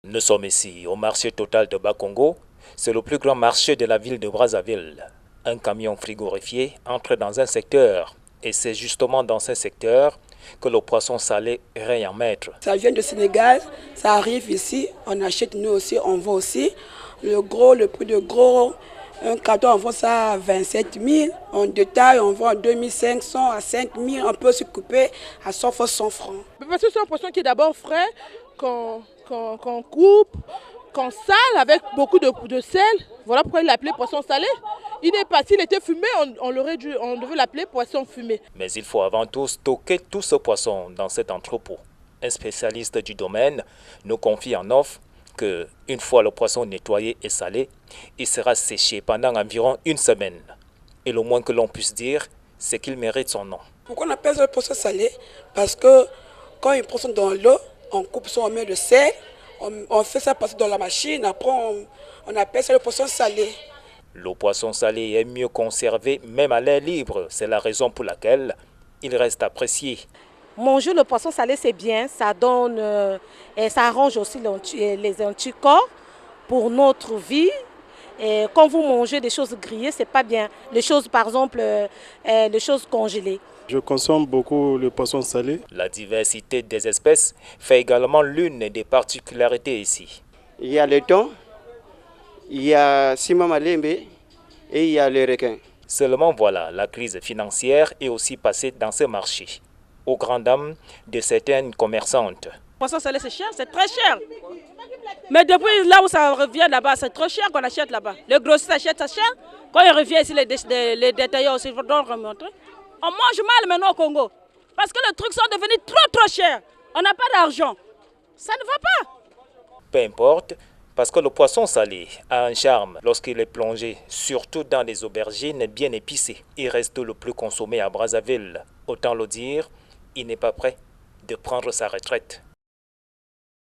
Nous sommes ici au marché total de Bas-Congo. C'est le plus grand marché de la ville de Brazzaville. Un camion frigorifié entre dans un secteur et c'est justement dans ce secteur que le poisson salé règne en maître. Ça vient du Sénégal, ça arrive ici, on achète nous aussi, on vend aussi. Le prix de gros, un carton on vend ça à 27 000, en détail on vend à 2500 à 5 000, on peut se couper à 100 fois 100 francs. Parce que c'est un poisson qui est d'abord frais, qu'on coupe, qu'on sale avec beaucoup de sel. Voilà pourquoi il l'appelait poisson salé. Il est pas, s'il était fumé, on devait l'appeler poisson fumé. Mais il faut avant tout stocker tout ce poisson dans cet entrepôt. Un spécialiste du domaine nous confie en off qu'une fois le poisson nettoyé et salé, il sera séché pendant environ une semaine. Et le moins que l'on puisse dire, c'est qu'il mérite son nom. Pourquoi on appelle ça le poisson salé? Parce que quand il poisson dans l'eau, on coupe ça, on met le sel, on fait ça passer dans la machine, après on appelle ça le poisson salé. Le poisson salé est mieux conservé même à l'air libre. C'est la raison pour laquelle il reste apprécié. Manger le poisson salé, c'est bien. Ça donne et ça arrange aussi les anticorps pour notre vie. Et quand vous mangez des choses grillées, c'est pas bien. Les choses, par exemple, les choses congelées. Je consomme beaucoup le poisson salé. La diversité des espèces fait également l'une des particularités ici. Il y a le thon, il y a Simamalembe et il y a le requin. Seulement voilà, la crise financière est aussi passée dans ce marché, aux grandes dames de certaines commerçantes. Le poisson salé c'est cher, c'est très cher. Mais depuis là où ça revient là-bas, c'est trop cher qu'on achète là-bas. Le grossiste achète ça cher. Quand il revient ici, les détaillants aussi vont remonter. On mange mal maintenant au Congo. Parce que les trucs sont devenus trop chers. On n'a pas d'argent. Ça ne va pas. Peu importe, parce que le poisson salé a un charme lorsqu'il est plongé, surtout dans des aubergines bien épicées. Il reste le plus consommé à Brazzaville. Autant le dire, il n'est pas prêt de prendre sa retraite.